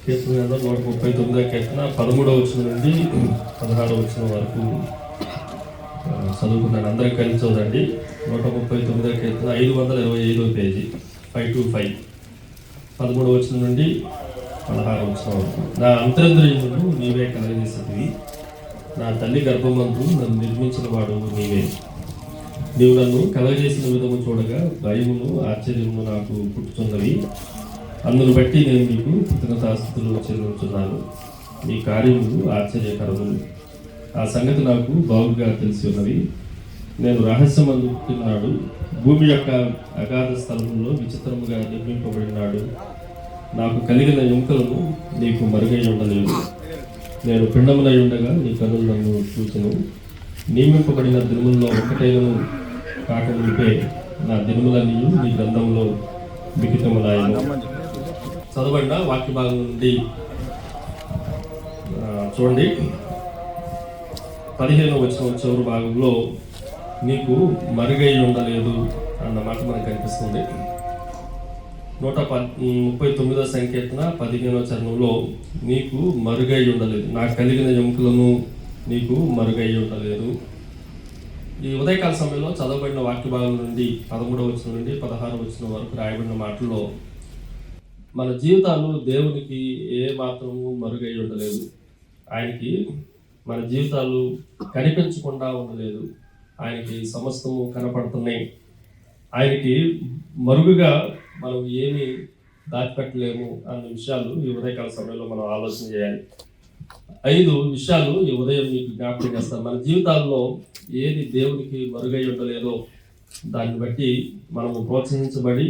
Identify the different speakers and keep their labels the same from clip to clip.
Speaker 1: కీర్తన 139 కీర్తన 13వ వచనం నుండి 16వ వచనం వరకు చదువుకున్నాను. అందరికి కలిసి చదవండి. 139 కీర్తన 525 పేజీ 525, 13వ వచనం నుండి 16వ వచనం వరకు. నా అంతరంద్రియమును నీవే కలగజేసేటివి, నా తల్లి గర్భమందు నన్ను నిర్మించిన వాడు నీవే. నీవు నన్ను కలగజేసిన విధము చూడగా భయమును ఆశ్చర్యమును నాకు పుట్టుతున్నవి. అందును బట్టి నేను నీకు కృతజ్ఞతాస్తుతులు చెల్లించున్నాను. నీ కార్యములు ఆశ్చర్యకరములు, ఆ సంగతి నాకు బాగుగా తెలిసి ఉన్నవి. నేను రహస్యమందు పుట్టినాడు, భూమి యొక్క అగాధ స్థలములో విచిత్రముగా నిర్మింపబడినాడు. నాకు కలిగిన ఎముకలను నీకు మరుగై ఉండలేదు. నేను పిండమునై ఉండగా నీ కన్నులు నన్ను చూచెను. నియమింపబడిన దినముల్లో ఒక్కటైనను కాకముందే నా దినములన్నీ నీ గ్రంథంలో లిఖితములాయను. చదవండి వాక్య భాగం నుండి చూడండి. 15వ వచనం చివరి భాగంలో నీకు మరుగై ఉండలేదు అన్న మాట మనకు కనిపిస్తుంది. 139వ సంకీర్తన 15వ చరణంలో నీకు మరుగై ఉండలేదు, నాకు కలిగిన ఎముకలను నీకు మరుగై ఉండలేదు. ఈ ఉదయకాల సమయంలో చదవబడిన వాక్య భాగం నుండి 13వ వచనం నుండి 16వ వచనం వరకు రాయబడిన మాటల్లో మన జీవితాలు దేవునికి ఏ మాత్రము మరుగై ఉండలేదు. ఆయనకి మన జీవితాలు కనిపించకుండా ఉండలేదు. ఆయనకి సమస్తము కనపడుతున్నాయి. ఆయనకి మరుగుగా మనం ఏమి దాచిపెట్టలేము అన్న విషయాలు ఈ ఉదయకాల సమయంలో మనం ఆలోచన చేయాలి. 5 విషయాలు ఈ ఉదయం మీకు జ్ఞాపకం చేస్తాను. మన జీవితాల్లో ఏది దేవునికి మరుగై ఉండలేదో దాన్ని బట్టి మనము ప్రోత్సహించబడి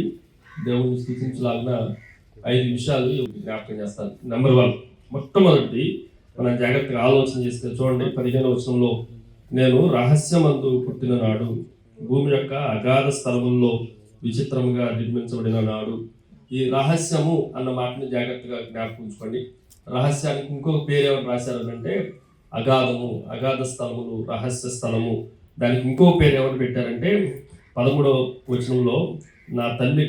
Speaker 1: దేవుని స్థుతించలాగిన 5 విషయాలు జ్ఞాపకం చేస్తాను. నెంబర్ 1, మొట్టమొదటి మనం జాగ్రత్తగా ఆలోచన చేస్తే చూడండి. 15వ వచనంలో నేను రహస్యమందు పుట్టిన నాడు, భూమి యొక్క అగాధ స్థలముల్లో విచిత్రముగా నిర్మించబడిన నాడు. ఈ రహస్యము అన్న మాటని జాగ్రత్తగా జ్ఞాపకించుకోండి. రహస్యానికి ఇంకొక పేరు ఎవరు రాశారంటే అగాధము, అగాధ స్థలములు, రహస్య స్థలము. దానికి ఇంకో పేరు ఎవరు పెట్టారంటే 13వ వచనంలో నా తల్లి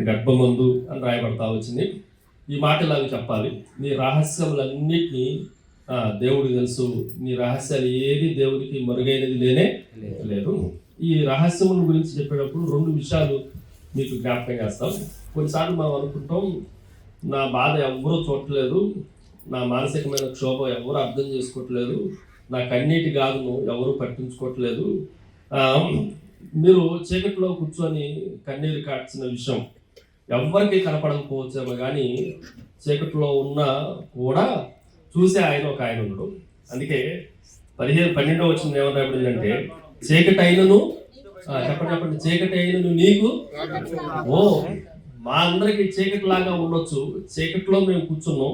Speaker 1: గర్భమందు అని రాయబడతా వచ్చింది. ఈ మాట ఇలాగ చెప్పాలి, నీ రహస్యములన్నిటినీ దేవుడికి తెలుసు. నీ రహస్యాలు ఏది దేవుడికి మరుగైనది లేనే లేదు. ఈ రహస్యముల గురించి చెప్పేటప్పుడు 2 విషయాలు మీకు జ్ఞాపకం చేస్తాం. కొన్నిసార్లు మనం అనుకుంటాం, నా బాధ ఎవరూ చూడట్లేదు, నా మానసికమైన క్షోభ ఎవరు అర్థం చేసుకోవట్లేదు, నా కన్నీటి గాథను ఎవరు పట్టించుకోవట్లేదు. మీరు చీకట్లో కూర్చొని కన్నీరు కార్చిన విషయం ఎవరికి కనపడకపోవచ్చేమో కానీ చీకట్లో ఉన్నా కూడా చూసే ఒక ఆయన ఉండడు. అందుకే 12వ వచనం ఏమన్నా చీకటి అయినను చెప్పండి చీకటి అయినను నీకు మా అందరికి చీకటి లాగా ఉండొచ్చు. చీకట్లో మేము కూర్చున్నాం,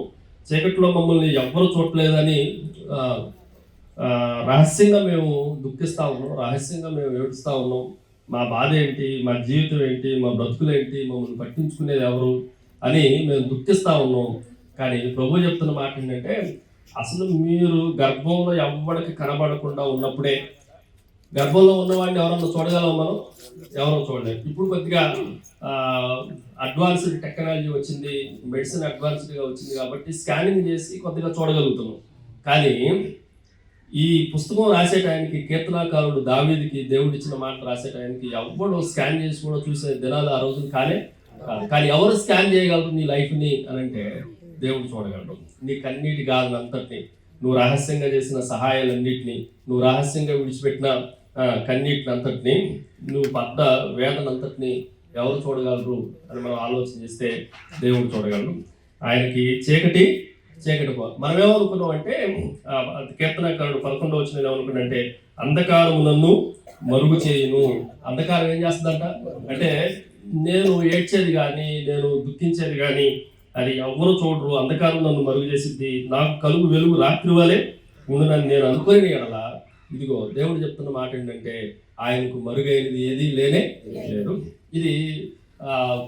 Speaker 1: చీకట్లో మమ్మల్ని ఎవ్వరు చూడలేదని రహస్యంగా మేము దుఃఖిస్తూ ఉన్నాం, రహస్యంగా మేము ఏడుస్తూ ఉన్నాం. మా బాధ ఏంటి, మా జీవితం ఏంటి, మా బ్రతుకులు ఏంటి, మమ్మల్ని పట్టించుకునేది ఎవరు అని మేము దుఃఖిస్తూ ఉన్నాం. కానీ ప్రభు చెప్తున్న మాట ఏంటంటే అసలు మీరు గర్భంలో ఎవ్వడికి కనబడకుండా ఉన్నప్పుడే, గర్భంలో ఉన్నవాడిని ఎవరన్నా చూడగలం మనం? ఎవరో చూడలేదు. ఇప్పుడు కొద్దిగా అడ్వాన్స్డ్ టెక్నాలజీ వచ్చింది, మెడిసిన్ అడ్వాన్స్డ్గా వచ్చింది కాబట్టి స్కానింగ్ చేసి కొద్దిగా చూడగలుగుతున్నాం. కానీ ఈ పుస్తకం రాసే టైంకి, కీర్తనాకారుడు దావీదుకి దేవుడు ఇచ్చిన మాట రాసే టైంకి ఎవరు స్కాన్ చేసి కూడా చూసే దినాలు ఆ రోజులు కాదు. కానీ ఎవరు స్కాన్ చేయగలరు నీ లైఫ్ని అని అంటే దేవుడు చూడగలడు. నీ కన్నీటి గాథనంతటిని, నువ్వు రహస్యంగా చేసిన సహాయాలన్నింటినీ, నువ్వు రహస్యంగా విడిచిపెట్టిన కన్నీటిని అంతటిని, నువ్వు పడ్డ వేదనంతటిని ఎవరు చూడగలరు అని మనం ఆలోచన చేస్తే దేవుడు చూడగలరు. ఆయనకి చీకటి మనం ఏమనుకున్నాం అంటే కీర్తనకారుడు 11వ వచనం ఏమనుకున్నాడంటే అంధకారము నన్ను మరుగు చేయును. అంధకారం ఏం చేస్తుందంట అంటే నేను ఏడ్చేది కానీ, నేను దుఃఖించేది కానీ అది ఎవరు చూడరు. అంధకారం నన్ను మరుగు చేసిద్ది, నాకు కలుగు వెలుగు రాత్రి వలె ఉండునని నేను అనుకుని కదా. ఇదిగో దేవుడు చెప్తున్న మాట ఏంటంటే ఆయనకు మరుగైనది ఏది లేనే లేదు. ఇది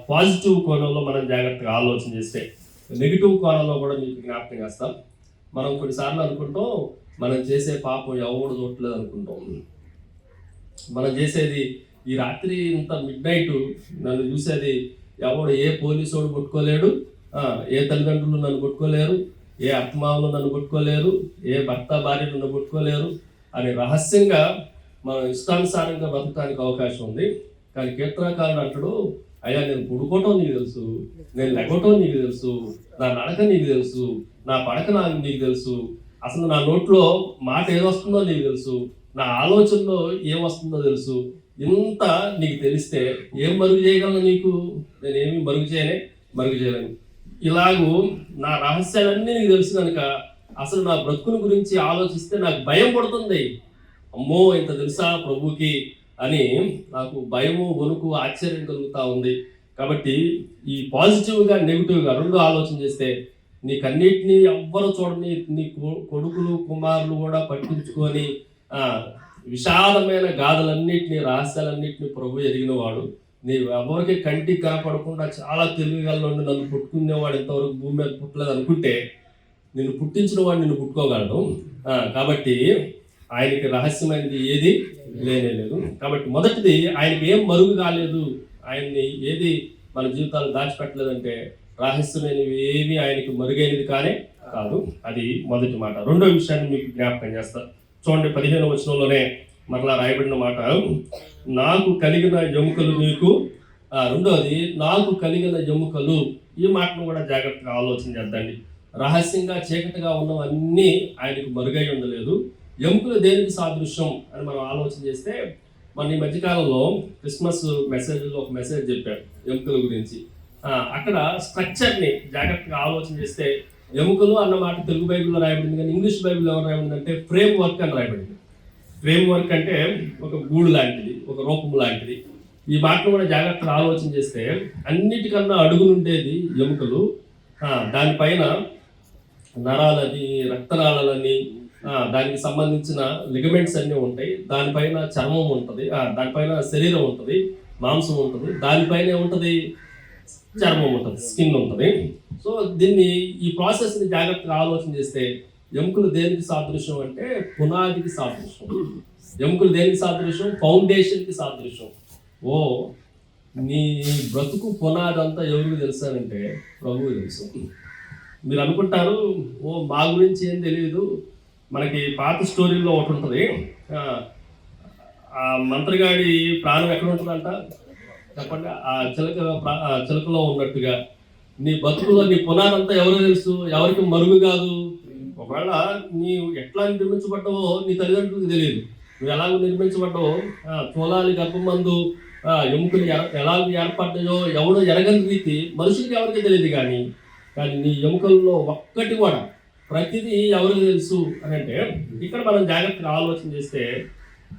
Speaker 1: పాజిటివ్ కోణంలో మనం జాగ్రత్తగా ఆలోచన చేస్తే. నెగిటివ్ కోణంలో కూడా మీకు జ్ఞాపకం చేస్తాం. మనం కొన్నిసార్లు అనుకుంటాం మనం చేసే పాపం ఎవరు చూడట్లేదు అనుకుంటాం. మనం చేసేది ఈ రాత్రి ఇంత మిడ్ నైట్ నన్ను చూసేది ఎవడు, ఏ పోలీసు వాడు ముట్టుకోలేడు, ఏ తల్లిదండ్రులు నన్ను కొట్టుకోలేరు, ఏ అత్తమామలు నన్ను కొట్టుకోలేరు, ఏ భర్త భార్యలు నన్ను కొట్టుకోలేరు అని రహస్యంగా మనం ఇష్టానుసారంగా బతకడానికి అవకాశం ఉంది. కానీ కీర్తనకారుడు అంటాడు, అయ్యా నేను పుడుకోవటం నీకు తెలుసు, నేను లెగవటం నీకు తెలుసు, నా నడక నీకు తెలుసు, నా పడక నీకు తెలుసు, అసలు నా నోట్లో మాట ఏదొస్తుందో నీకు తెలుసు, నా ఆలోచనలో ఏమొస్తుందో తెలుసు. ఇంత నీకు తెలిస్తే ఏం మరుగు చేయగలను? నీకు నేనేమి మరుగు చేయలేను. ఇలాగూ నా రహస్యాలన్నీ నీకు తెలుసు కనుక అసలు నా బ్రతుకుని గురించి ఆలోచిస్తే నాకు భయం పడుతుంది. అమ్మో ఇంత తెలుసా ప్రభుకి అని నాకు భయము, వణుకు, ఆశ్చర్యం కలుగుతూ ఉంది. కాబట్టి ఈ పాజిటివ్గా నెగిటివ్గా రెండు ఆలోచన చేస్తే నీకన్నిటినీ ఎవ్వరు చూడని నీ కొడుకులు కుమారులు కూడా పట్టించుకొని విశాలమైన గాథలన్నింటినీ, రహస్యాలన్నింటినీ ప్రభు ఎరిగిన వాడు. నీవు ఎవరికి కంటికి కనపడకుండా చాలా తెలివిగలను నన్ను పుట్టుకునేవాడు ఇంతవరకు భూమి మీద పుట్టలేదు అనుకుంటే నిన్ను పుట్టించిన వాడు నిన్ను పుట్టుకోగలడు. కాబట్టి ఆయనకి రహస్యమైనది ఏది లేదు. కాబట్టి మొదటిది ఆయనకి ఏం మరుగు కాలేదు, ఆయన్ని ఏది మన జీవితాలు దాచిపెట్టలేదంటే రహస్యమైనవి ఏవి ఆయనకి మరుగైనది కాదు. అది మొదటి మాట. రెండో విషయాన్ని మీకు జ్ఞాపకం చేస్తా. చూడండి 15వ వచనంలోనే మరలా రాయబడిన మాట, నాకు కలిగిన ఎముకలు నీకు. రెండోది నాకు కలిగిన ఎముకలు. ఈ మాటను కూడా జాగ్రత్తగా ఆలోచన చేద్దండి. రహస్యంగా చీకటిగా ఉన్నవన్నీ ఆయనకు మరుగై ఉండలేదు. ఎముకలు దేనికి సాదృశ్యం అని మనం ఆలోచన చేస్తే మన ఈ మధ్యకాలంలో క్రిస్మస్ మెసేజ్లో ఒక మెసేజ్ చెప్పాడు ఎముకల గురించి. అక్కడ స్ట్రక్చర్ని జాగ్రత్తగా ఆలోచన చేస్తే ఎముకలు అన్న మాట తెలుగు బైబిల్లో రాయబడింది, కానీ ఇంగ్లీష్ బైబిల్లో ఎవరు రాయబడింది అంటే ఫ్రేమ్ వర్క్ అని రాయబడింది. ఫ్రేమ్ వర్క్ అంటే ఒక గూడు లాంటిది, ఒక రూపం లాంటిది. ఈ మాటను కూడా జాగ్రత్తగా ఆలోచన చేస్తే అన్నిటికన్నా అడుగునుండేది ఎముకలు. దానిపైన నరాలని, రక్తనాళాలని, దానికి సంబంధించిన లిగమెంట్స్ అన్నీ ఉంటాయి. దానిపైన చర్మం ఉంటుంది, దానిపైన శరీరం ఉంటుంది, మాంసం ఉంటుంది, దానిపైన ఏముంటుంది, చర్మం ఉంటుంది, స్కిన్ ఉంటుంది. సో ఈ ప్రాసెస్ని జాగ్రత్తగా ఆలోచన చేస్తే ఎముకలు దేనికి సాదృశ్యం అంటే పునాదికి సాదృశ్యం. ఎముకలు దేనికి సాదృశ్యం? ఫౌండేషన్కి సాదృశ్యం. నీ బ్రతుకు పునాది అంతా ఎవరికి తెలుసానంటే ప్రభువు తెలుసు. మీరు అనుకుంటారు మా గురించి ఏం తెలియదు. మనకి పాత స్టోరీలో ఒకటి ఉంటుంది, ఆ మంత్రగాడి ప్రాణం ఎక్కడ ఉంటుందంట చెప్పండి. ఆ చిలకలో ఉన్నట్టుగా నీ బతుకులో నీ పునాదంతా ఎవరికి తెలుసు, ఎవరికి మరుగు కాదు. ఒకవేళ నీవు ఎట్లా నిర్మించబడ్డావో నీ తల్లిదండ్రులకు తెలియదు. నువ్వు ఎలాగో నిర్మించబడ్డావో, తోలాలి గర్భమందు ఎముకలు ఎలాగ ఏర్పడ్డాయో ఎవడో ఎరగని రీతి మనుషులకి ఎవరికి తెలియదు. కానీ నీ ఎముకల్లో ఒక్కటి కూడా ప్రతిదీ ఎవరికి తెలుసు అని అంటే ఇక్కడ మనం జాగ్రత్తగా ఆలోచన చేస్తే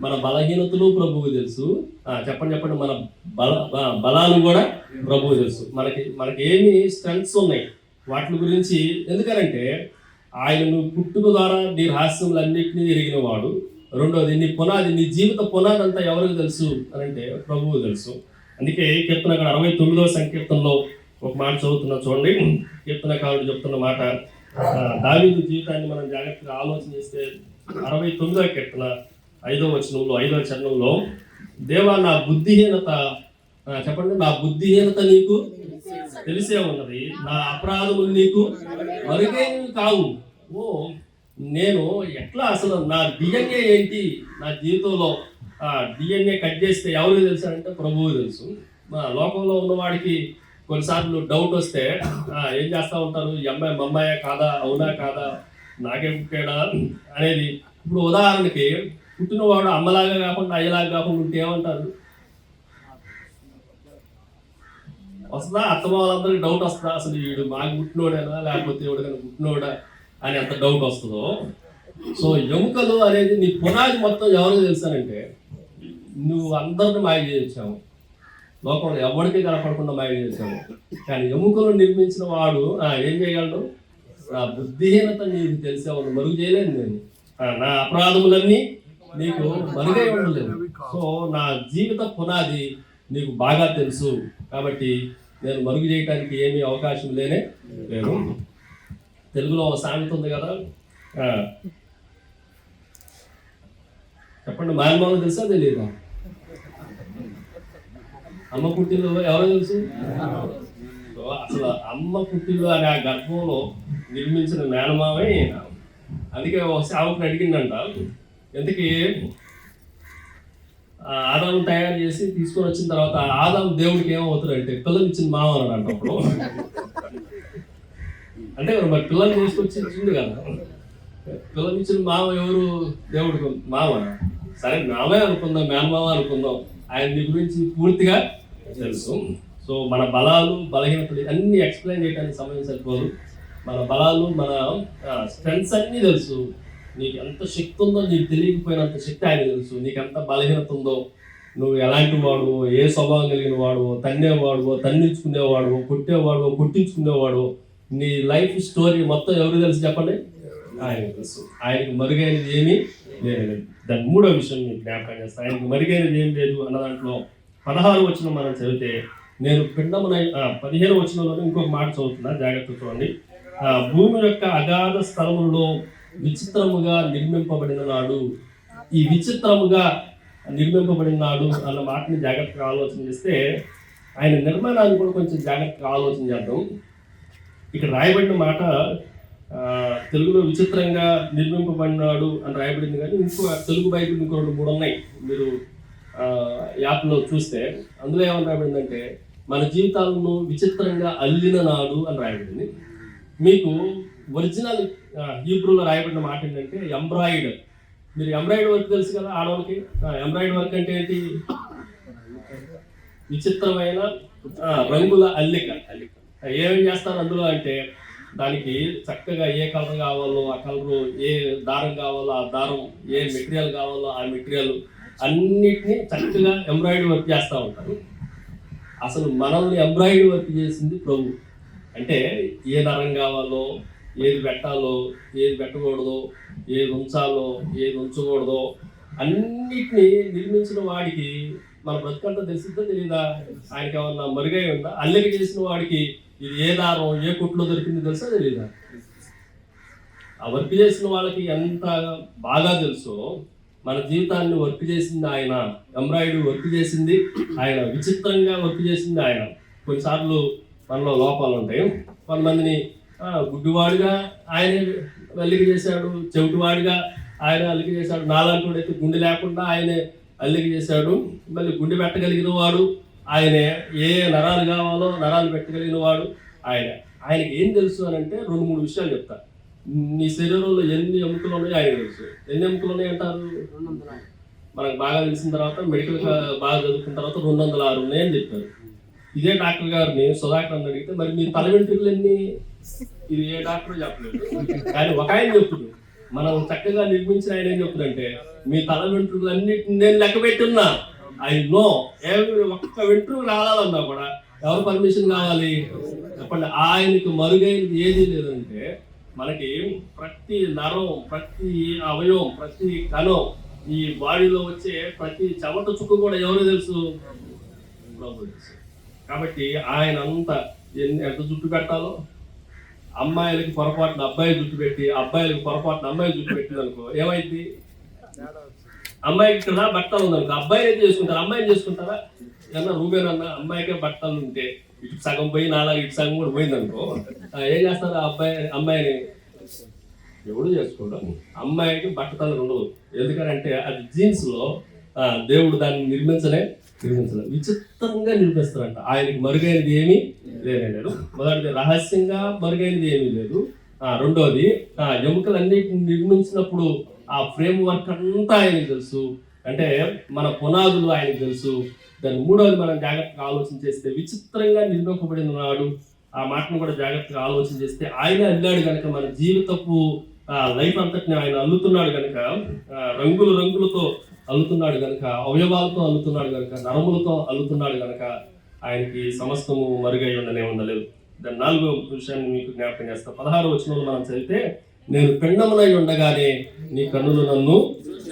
Speaker 1: మన బలహీనతలు ప్రభువుకు తెలుసు. చెప్పండి మన బలాలు కూడా ప్రభువు తెలుసు. మనకి ఏమి స్ట్రెంగ్త్స్ ఉన్నాయి వాటి గురించి. ఎందుకనంటే ఆయన పుట్టుక ద్వారా నీ రహస్యములన్నింటినీ ఎరిగిన వాడు. రెండోది నీ పునాది, నీ జీవిత పునాది అంతా ఎవరికి తెలుసు అని అంటే ప్రభువు తెలుసు. అందుకే కీర్తన 69వ సంకీర్తనలో ఒక మాట చదువుతున్నా చూడండి. కీర్తనకారుడు చెప్తున్న మాట, దావీదు జీవితాన్ని మనం జాగ్రత్తగా ఆలోచన చేస్తే 69వ కీర్తన 5వ వచనంలో 5వ చరణంలో, దేవా నా బుద్ధిహీనత, చెప్పండి నా బుద్ధిహీనత నీకు తెలిసే ఉన్నది, నా అపరాధములు నీకు మరుగైనవి కావు. నేను ఎట్లా అసలు నా డిఎన్ఏ ఏంటి, నా జీవితంలో డిఎన్ఏ కట్ చేస్తే ఎవరికి తెలుసు అంటే ప్రభువు తెలుసు. లోకంలో ఉన్నవాడికి కొన్నిసార్లు డౌట్ వస్తే ఏం చేస్తూ ఉంటారు, ఈ అమ్మాయి మమ్మాయే కాదా, అవునా కాదా, నాకే పుట్టాడా అనేది. ఇప్పుడు ఉదాహరణకి పుట్టినవాడు అమ్మలాగా కాకుండా అయ్యలాగా కాకుండా ఉంటే ఏమంటారు, వస్తుందా? అత్తమ్మ వాళ్ళందరికీ డౌట్ వస్తుందా, అసలు వీడు మాకు పుట్టినోడేనా లేకపోతే ఎవడికైనా పుట్టినోడా అని ఎంత డౌట్ వస్తుందో. సో ఎముకలు అనేది నీ పునాది మొత్తం ఎవరికి తెలుసానంటే నువ్వు అందరిని మాయ చేయించావు, లోకంలో ఎవరికి కనపడకుండా మాయ చేసావు. కానీ ఎముకలు నిర్మించిన వాడు ఏం చేయగలడు? నా బుద్ధిహీనత నీకు తెలిసే ఉంది, మరుగు చేయలేదు నేను, నా అపరాధములన్నీ నీకు మరుగై ఉండలేదు. సో నా జీవిత పునాది నీకు బాగా తెలుసు. కాబట్టి నేను మరుగు చేయడానికి ఏమీ అవకాశం లేదు. తెలుగులో ఒక సామెత ఉంది కదా, చెప్పండి మాయమామ తెలుసా తెలియదా? అమ్మ పుట్టినలో ఎవరో తెలుసు. సో అసలు అమ్మ పుట్టిల్లు అనే ఆ గర్భంలో నిర్మించిన మేనమావే ఈయన. అందుకే ఒక సేవకుని అడిగిందంట, ఎందుకు ఆదాము తయారు చేసి తీసుకొని వచ్చిన తర్వాత ఆదాము దేవుడికి ఏమవుతాడంటే పిల్లలు ఇచ్చిన మామ అన్నాడు అప్పుడు. అంటే మరి పిల్లలు తీసుకొచ్చి ఇచ్చింది కదా, పిల్లలు ఇచ్చిన మామ ఎవరు? దేవుడికి మామ. సరే మామే అనుకుందాం, మేనమామ అనుకుందాం, ఆయన నీ గురించి పూర్తిగా తెలుసు. సో మన బలాలు బలహీనతలు అన్ని ఎక్స్ప్లెయిన్ చేయడానికి సమయం సరిపోదు. మన బలాలు మన స్ట్రెంగ్స్ అన్నీ తెలుసు. నీకు ఎంత శక్తి ఉందో నీకు తెలియకపోయినంత శక్తి ఆయన తెలుసు. నీకు ఎంత బలహీనత ఉందో, నువ్వు ఎలాంటి వాడు, ఏ స్వభావం కలిగిన వాడు, తన్నేవాడు, తన్నించుకునేవాడు, కొట్టేవాడు, కొట్టించుకునేవాడు, నీ లైఫ్ స్టోరీ మొత్తం ఎవరు తెలుసు చెప్పండి? ఆయనకు తెలుసు. ఆయనకు మరుగైనది ఏమీ లేదు. దాని మూడో విషయం మీకు జ్ఞాపకం చేస్తాను. ఆయనకు మరుగైనది ఏం లేదు అన్న దాంట్లో 16 వచనం మనం చదివితే, నేను పిండమునై 15 వచనంలోనే ఇంకొక మాట చదువుతున్నా, జాగ్రత్త చూడండి. భూమి యొక్క అగాధ స్థలములలో విచిత్రముగా నిర్మింపబడిన నాడు, ఈ విచిత్రముగా నిర్మింపబడిన నాడు అన్న మాటని జాగ్రత్తగా ఆలోచన చేస్తే, ఆయన నిర్మాణాన్ని కూడా కొంచెం జాగ్రత్తగా ఆలోచన చేద్దాం. ఇక్కడ రాయబడిన మాట తెలుగులో విచిత్రంగా నిర్మింపబడినాడు అని రాయబడింది, కానీ ఇంకో తెలుగు బైబిల్ ఇంకో 2-3 ఉన్నాయి. మీరు యాప్లో చూస్తే అందులో ఏమని రాయబడిందంటే, మన జీవితాలను విచిత్రంగా అల్లిన నాడు అని రాయబడింది. మీకు ఒరిజినల్ హీబ్రూలో రాయబడిన మాట ఏంటంటే ఎంబ్రాయిడర్. మీరు ఎంబ్రాయిడరీ వర్క్ తెలుసు కదా ఆడవాళ్ళకి. ఎంబ్రాయిడరీ వర్క్ అంటే ఏంటి? విచిత్రమైన రంగుల అల్లిక. ఏమేమి చేస్తారు అందులో అంటే, దానికి చక్కగా ఏ కలర్ కావాలో ఆ కలరు, ఏ దారం కావాలో ఆ దారం, ఏ మెటీరియల్ కావాలో ఆ మెటీరియల్ అన్నిటినీ చక్కగా ఎంబ్రాయిడరీ వర్క్ చేస్తూ ఉంటారు. అసలు మనల్ని ఎంబ్రాయిడరీ వర్క్ చేసింది ప్రభు. అంటే ఏ దారం కావాలో, ఏది పెట్టాలో, ఏది పెట్టకూడదో, ఏది ఉంచాలో, ఏది ఉంచకూడదో అన్నిటినీ నిర్మించిన వాడికి మన బ్రతుకంతా తెలిసిందో తెలీదా? ఆయనకి ఏమన్నా మరుగై ఉందా? అల్లిక చేసిన వాడికి ఇది ఏ దారం ఏ కుట్లో దొరికిందో తెలుసా తెలీదా? ఆ వర్క్ చేసిన వాళ్ళకి ఎంత బాగా తెలుసో, మన జీవితాన్ని వర్క్ చేసింది ఆయన, ఎంబ్రాయిడరీ వర్క్ చేసింది ఆయన, విచిత్రంగా వర్క్ చేసింది ఆయన. కొన్నిసార్లు మనలో లోపాలు ఉంటాయి. కొంతమందిని గుడ్డివాడిగా ఆయనే అల్లిక చేశాడు, చెవిటివాడిగా ఆయన అల్లిక చేశాడు, నాలాంటి వాడైతే గుండె లేకుండా ఆయనే అల్లిక చేశాడు. మళ్ళీ గుండె పెట్టగలిగిన వాడు ఆయనే, ఏ నరాలు కావాలో నరాలు పెట్టగలిగిన వాడు ఆయనే. ఆయనకి ఏం తెలుసు అని అంటే 2-3 విషయాలు చెప్తా. నీ శరీరంలో ఎన్ని ఎముకలు ఉన్నాయో ఆయన తెలుసు. ఎన్ని ఎముకలు ఉన్నాయి అంటారు? మనకు బాగా తెలిసిన తర్వాత, మెడికల్ బాగా చదువుకున్న తర్వాత 206 ఉన్నాయని చెప్పారు. ఇదే డాక్టర్ గారిని, సుధాకర్ అని అడిగితే మరి మీ తల వెంట్రుకలు ఎన్ని? ఇది ఏ డాక్టర్ చెప్పలేదు, కానీ ఒక ఆయన చెప్తుంది. మనం చక్కగా నిర్మించిన ఆయన ఏం చెప్తుందంటే, మీ తల వెంట్రుకలు అన్నిటిని నేను లెక్క పెట్టున్నా, ఐ నో ఒక్క వెంట్రుకు రావాలన్నా కూడా ఎవరు పర్మిషన్ కావాలి చెప్పండి? ఆయనకు మరుగైనది ఏదీ లేదంటే, మనకి ప్రతి నరం, ప్రతి అవయవం, ప్రతి కణం, ఈ బాడీలో వచ్చే ప్రతి చెమట చుక్క కూడా ఎవరు తెలుసు? తెలుసు. కాబట్టి ఆయన అంతా ఎంత జుట్టు పెట్టాలో, అమ్మాయిలకి పొరపాటున అబ్బాయి జుట్టు పెట్టి, అబ్బాయిలకి పొరపాటున అమ్మాయి జుట్టు పెట్టింది అనుకో, ఏమైంది? అమ్మాయికి ఇక్కడ బట్టలు ఉందనుకో, అబ్బాయి అయితే చేసుకుంటారు, అమ్మాయిని చేసుకుంటారా? ఏమన్నా రూబేనన్నా అమ్మాయికే బట్టలు ఉంటే ఇటు సగం పోయి నాలాగా ఇటు సగం కూడా పోయింది అనుకో, ఏం చేస్తారు? అమ్మాయిని ఎవడు చేసుకోవడం. అమ్మాయికి బట్టతలు ఉండదు. ఎందుకంటే అది జీన్స్లో దేవుడు దాన్ని నిర్మించలేదు. విచిత్రంగా నిర్మిస్తారంట. ఆయనకి మరుగైనది ఏమీ లేదు. మొదటిది రహస్యంగా మరుగైనది ఏమీ లేదు. రెండోది ఎముకలన్నిటిని నిర్మించినప్పుడు ఆ ఫ్రేమ్ వర్క్ అంతా ఆయనకు తెలుసు. అంటే మన పునాదులు ఆయనకు తెలుసు. దాని మూడోది మనం జాగ్రత్తగా ఆలోచన చేస్తే, విచిత్రంగా నిర్మింపబడిన నాడు, ఆ మాటను కూడా జాగ్రత్తగా ఆలోచన చేస్తే, ఆయన అల్లాడు కనుక మన జీవితపు లైఫ్ అంతటిని ఆయన అల్లుతున్నాడు కనుక, రంగులతో అల్లుతున్నాడు కనుక, అవయవాలతో అల్లుతున్నాడు కనుక, నరములతో అల్లుతున్నాడు కనుక ఆయనకి సమస్తము మరుగై ఉండలేదు. దాని 4వ విషయాన్ని మీకు జ్ఞాపకం చేస్తాను. 16వ వచనంలో మనం చదివితే, నేను పిండమునై ఉండగానే నీ కన్నులు నన్ను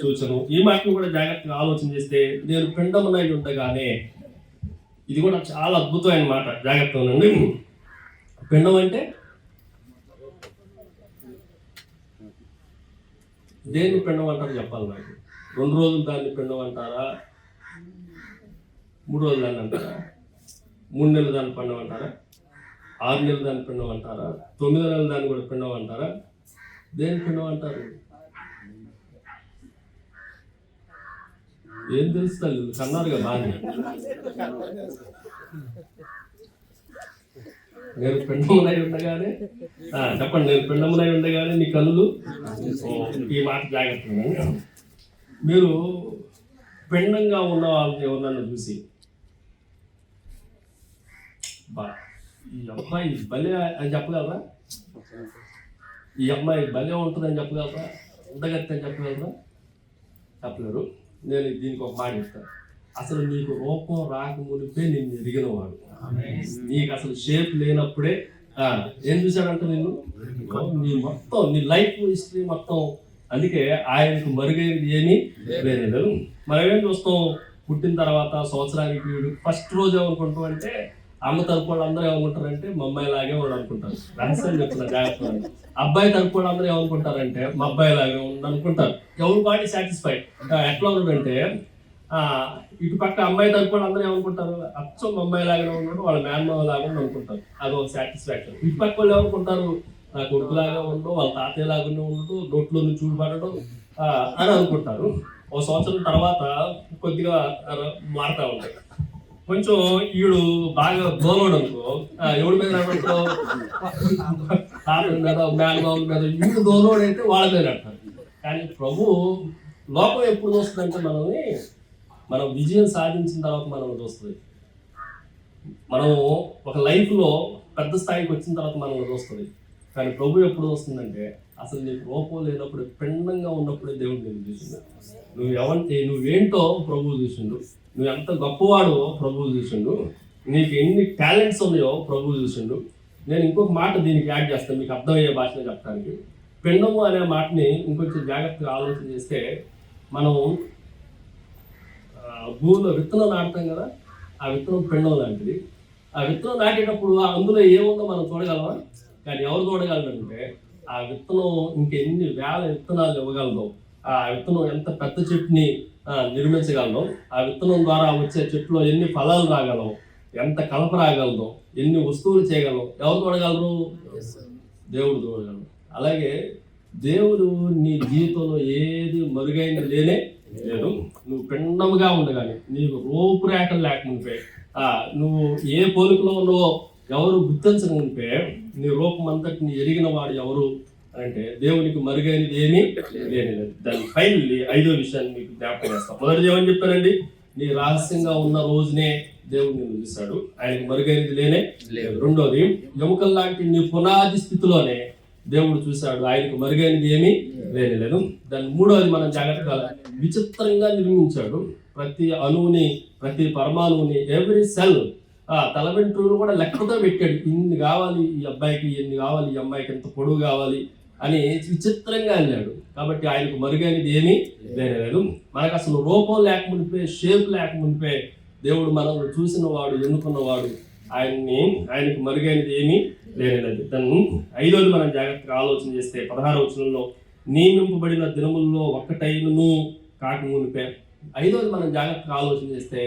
Speaker 1: చూచను. ఈ మాటను కూడా జాగ్రత్తగా ఆలోచన చేస్తే, నేను పిండమునై ఉండగానే, ఇది కూడా చాలా అద్భుతమైన మాట. జాగ్రత్తగా ఉండండి. పిండం అంటే దేన్ని పిండం అంటారు చెప్పాలి నాకు. 2 రోజులు దాన్ని పిండం అంటారా? 3 రోజులు దాన్ని అంటారా? 3 నెలలు దాన్ని పిండం అంటారా? 6 నెలల దాన్ని పిండం అంటారా? 9 నెలల దాన్ని కూడా పిండం అంటారా? దేని పిండం అంటారు? ఏం తెలుస్తుంది? కన్నారు కదా బాగా. నేను పిండమునై ఉండగానే చెప్పండి, నేను పిండమునై ఉండగానే నీ కళ్ళు. ఈ మాట జాగ్రత్తగా. మీరు పిండంగా ఉన్న వాళ్ళని ఎవరన్నా చూసి ఈ అమ్మాయి భలే అని చెప్పగలరా? ఈ అమ్మాయి భలే ఉంటుందని చెప్పగలరా? ఉండగత్తి అని చెప్పగలరా? చెప్పలేరు. నేను దీనికి ఒక మాట చెప్తాను. అసలు నీకు రూపం రాకమునిపే నిన్ను ఎరిగినవాడు. నీకు అసలు షేప్ లేనప్పుడే ఏం చూశాడంట నిన్ను? నీ మొత్తం నీ లైఫ్ హిస్టరీ మొత్తం. అందుకే ఆయనకు మరుగైనది ఏమీ లేదు. మనం ఏం చూస్తాం? పుట్టిన తర్వాత సంవత్సరానికి వీడు ఫస్ట్ రోజు ఏమనుకుంటాం అంటే, అమ్మ తరపు వాళ్ళు అందరూ ఏమనుకుంటారంటే మా అమ్మాయి లాగే వాడు అనుకుంటారు. రహస్యం చెప్తున్నా జాగ్రత్త. అబ్బాయి తరపు వాళ్ళు అందరూ ఏమనుకుంటారంటే మా అబ్బాయి లాగే ఉంది అనుకుంటారు. ఎవరు బాడీ సాటిస్ఫైడ్. ఎట్లా ఉన్నాడంటే ఇటు పక్క అమ్మాయి తరపు వాళ్ళు అందరూ ఏమనుకుంటారు? అచ్చం మా అమ్మాయి లాగానే ఉన్నాడు, వాళ్ళ మేనమావ లాగా అనుకుంటారు. అదొక సాటిస్ఫాక్షన్. ఇటు పక్క వాళ్ళు ఏమనుకుంటారు? నా కొడుకులాగా ఉండవు, వాళ్ళ తాతయ్య లాగానే ఉండదు, నోట్లో నుంచి చూడబడడం అని అనుకుంటారు. ఒక సంవత్సరం తర్వాత కొద్దిగా మారుతా ఉంటాయి. కొంచెం ఈడు బాగా దోలవడం అనుకో, ఎవడి మీద అంటారు? తాతల మీద, మేనమావుల మీద. ఈడు దోలవడం అయితే వాళ్ళ మీద అంటారు. కానీ ప్రభు లోకం ఎప్పుడు చూస్తుందంటే మనల్ని, మనం విజయం సాధించిన తర్వాత మనం చూస్తుంది. మనం ఒక లైఫ్లో పెద్ద స్థాయికి వచ్చిన తర్వాత మనం చూస్తుంది. కానీ ప్రభు ఎప్పుడు వస్తుందంటే అసలు నీకు రూపం లేనప్పుడు, పిండంగా ఉన్నప్పుడే దేవుడు నేను చూసిండు. నువ్వేంటో ప్రభువు చూసిండు. నువ్వు ఎంత గొప్పవాడో ప్రభువు చూసిండు. నీకు ఎన్ని టాలెంట్స్ ఉన్నాయో ప్రభువు చూసిండు. నేను ఇంకొక మాట దీనికి యాడ్ చేస్తాను మీకు అర్థమయ్యే భాషలో చెప్పడానికి. పిండము అనే మాటని ఇంకొంచెం జాగ్రత్తగా ఆలోచన చేస్తే, మనం భూమిలో విత్తనం నాటుతాం కదా, ఆ విత్తనం పిండం లాంటిది. ఆ విత్తనం నాటేటప్పుడు అందులో ఏముందో మనం చూడగలమా? కానీ ఎవరు చూడగలరంటే ఆ విత్తనం ఇంకెన్ని వేల విత్తనాలు ఇవ్వగలదు, ఆ విత్తనం ఎంత పెద్ద చెట్టుని నిర్మించగలదు, ఆ విత్తనం ద్వారా వచ్చే చెట్టులో ఎన్ని ఫలాలు రాగలవు, ఎంత కలప రాగలదు, ఎన్ని వస్తువులు చేయగలవు, ఎవరు చూడగలరు? దేవుడు చూడగలరు. అలాగే దేవుడు నీ జీవితంలో ఏది మరుగైన లేనే లేదు. నువ్వు పిండముగా ఉండగానే, నీకు రూపురేఖలు లేకముందే, నువ్వు ఏ పోలికలో ఉన్నావో ఎవరు గుర్తించకుంటే, నీ రూపం అంతటిని ఎరిగిన వాడు ఎవరు అంటే దేవునికి మరుగైనది ఏమీ లేని. దాని ఫైనల్లీ 5వ విషయాన్ని మీకు జ్ఞాపకం చేస్తాం. మొదటిది ఏమని చెప్పానండి? నీ రహస్యంగా ఉన్న రోజునే దేవుడు నిన్ను చూశాడు, ఆయనకు మరుగైనది లేనే లేదు. రెండోది, ఎముకల లాంటి నీ పునాది స్థితిలోనే దేవుడు చూశాడు, ఆయనకు మరుగైనది ఏమీ లేని లేదు. దాని మూడోది మనం జాగ్రత్తగా, విచిత్రంగా నిర్మించాడు. ప్రతి అణువుని, ప్రతి పరమాణువుని, ఎవ్రీ సెల్, తల వెంట్రుకలు కూడా లెక్కతో పెట్టాడు. ఇన్ని కావాలి ఈ అబ్బాయికి, ఎన్ని కావాలి ఈ అమ్మాయికి, ఎంత పొడుగు కావాలి అని విచిత్రంగా అన్నాడు. కాబట్టి ఆయనకు మరుగైనది ఏమీ లేదు. మనకు అసలు రూపం లేకముందే, షేప్ లేకముందే దేవుడు మనల్ని చూసిన వాడు, ఎన్నుకున్నవాడు. ఆయనకు మరుగైనది ఏమీ లేదు. దాన్ని 5వది మనం జాగ్రత్తగా ఆలోచన చేస్తే 16వ వచనంలో, నియమింపబడిన దినముల్లో ఒక్కటైనను కాకమునిపే. 5వది మనం జాగ్రత్తగా ఆలోచన చేస్తే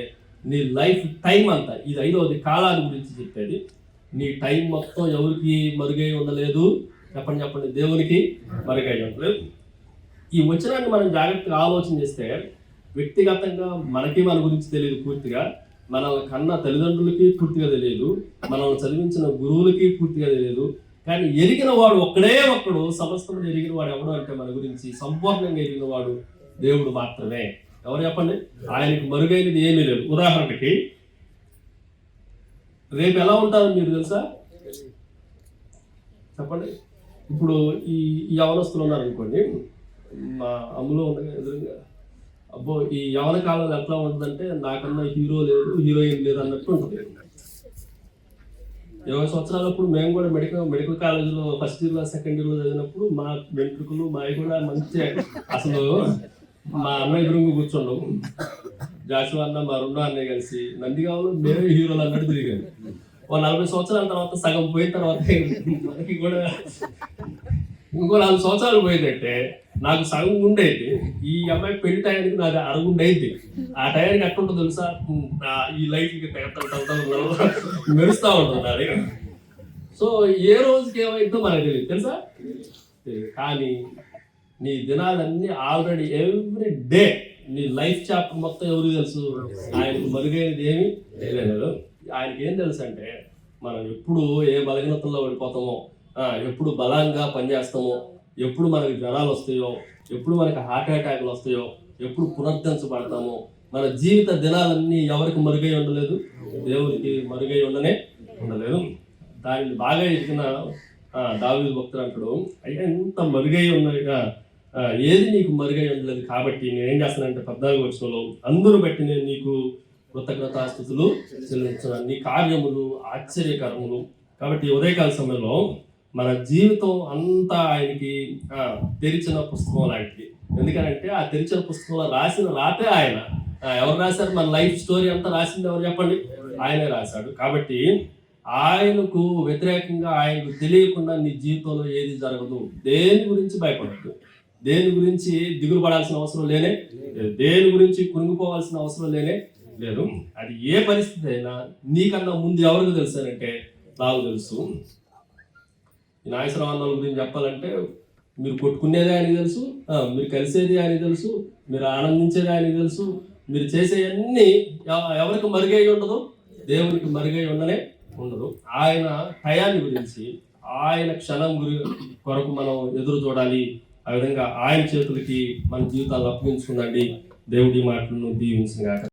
Speaker 1: నీ లైఫ్ టైం అంతా, ఇది 5వది కాలాన్ని గురించి చెప్పేది. నీ టైం మొత్తం ఎవరికి మరుగై ఉండలేదు? చెప్పండి, దేవునికి మరుగై ఉండలేదు. ఈ వచనాన్ని మనం జాగ్రత్తగా ఆలోచన చేస్తే, వ్యక్తిగతంగా మనకి మన గురించి తెలియదు పూర్తిగా, మనల్ని కన్న తల్లిదండ్రులకి పూర్తిగా తెలియదు, మనల్ని చదివించిన గురువులకి పూర్తిగా తెలియదు. కానీ ఎరిగిన వాడు ఒక్కడు, సమస్తమును ఎరిగిన వాడు ఎవడు అంటే మన గురించి సంపూర్ణంగా ఎరిగిన వాడు దేవుడు మాత్రమే. ఎవరు చెప్పండి? ఆయనకు మరుగైనది ఏమీ లేదు. ఉదాహరణకి రేపు ఎలా ఉంటారో మీరు తెలుసా? చెప్పండి. ఇప్పుడు ఈ యవనస్తులు ఉన్నారనుకోండి, మా అమ్ములో ఉండగా ఎదురుగా, అబ్బో ఈ యవన కాలంలో ఎట్లా ఉంటుందంటే, నాకన్నా హీరో లేదు, హీరోయిన్ లేదు అన్నట్టు ఉంటుంది. 20 సంవత్సరాలప్పుడు మేము కూడా మెడికల్ కాలేజీలో ఫస్ట్ ఇయర్లో, సెకండ్ ఇయర్లో చదివినప్పుడు మా వెంట్రుకలు మావి కూడా మంచి, అసలు మా అన్నయ్య ఎదురుగా కూర్చుండవు. జాషువా అన్న, మా రెండో అన్నయ్య కలిసి నందిగావులో మేమే హీరోలు అన్నట్టు తిరిగాను. 40 సంవత్సరాల తర్వాత సగం పోయిన తర్వాత మనకి కూడా ఇంకో 4 సంవత్సరాలు పోయిందంటే నాకు సగం గుండైతే, ఈ అమ్మాయి పెళ్లి టయానికి నాది అరగుండె అయితే, ఆ టయానికి ఎట్లుంటుందో తెలుసా? ఈ లైట్కి మెరుస్తూ ఉంటుంది నాది. సో ఏ రోజుకి ఏమైందో మనకు తెలియదు, తెలుసా? తెలియదు. కానీ నీ దినాలన్నీ ఆల్రెడీ ఎవ్రీ డే నీ లైఫ్ చాప్టర్ మొత్తం ఎవరికి తెలుసు? ఆయనకు మరుగైనది ఏమీ లేదు. ఆయనకి ఏం తెలుసు అంటే మనం ఎప్పుడు ఏ బలహీనతల్లో పడిపోతామో, ఎప్పుడు బలంగా పనిచేస్తామో, ఎప్పుడు మనకి జ్వరాలు వస్తాయో, ఎప్పుడు మనకి హార్ట్ అటాక్లు వస్తాయో, ఎప్పుడు పునరుద్ధరించబడతామో, మన జీవిత దినాలన్నీ ఎవరికి మరుగై ఉండలేదు? దేవునికి మరుగై ఉండలేదు. దానిని బాగా ఎదిగిన దావీదు భక్తుడు అంటాడు, అయితే ఎంత మరుగై ఉన్నదిగా ఏది నీకు మరుగై ఉండలేదు కాబట్టి నేనేం చేస్తానంటే 14వ వచనంలో, అందరూ బట్టి నేను నీకు కృతజ్ఞతాస్తుతులు చెల్లించున్నాను, నీ కార్యములు ఆశ్చర్యకరములు. కాబట్టి ఉదయకాల సమయంలో మన జీవితం అంతా ఆయనకి తెరిచిన పుస్తకం లాంటిది. ఎందుకనంటే ఆ తెరిచిన పుస్తకంలో రాసిన రాతే ఆయన. ఎవరు రాశారు? మన లైఫ్ స్టోరీ అంతా రాసింది ఎవరు చెప్పండి? ఆయనే రాశాడు. కాబట్టి ఆయనకు వ్యతిరేకంగా, ఆయనకు తెలియకుండా నీ జీవితంలో ఏది జరగదు. దేని గురించి భయపడద్దు, దేని గురించి దిగులు పడాల్సిన అవసరం లేనే లేదు, దేని గురించి కురింగిపోవాల్సిన అవసరం లేనే లేదు. అది ఏ పరిస్థితి అయినా నీకన్నా ముందు ఎవరికి తెలుసానంటే నాకు తెలుసు. ఈ నాగేశ్వరరావు గురించి చెప్పాలంటే, మీరు కొట్టుకునేది ఆయనకి తెలుసు, మీరు కలిసేది ఆయనకి తెలుసు, మీరు ఆనందించేది ఆయనకి తెలుసు, మీరు చేసేవన్నీ ఎవరికి మరుగై ఉండదు? దేవునికి మరుగై ఉండదు. ఆయన టయాన్ని గురించి, ఆయన క్షణం కొరకు మనం ఎదురు చూడాలి. ఆ విధంగా ఆయన చేతులకి మన జీవితాలను అప్పగించుకుందండి. దేవుడి మాటలను దీవించుగాక.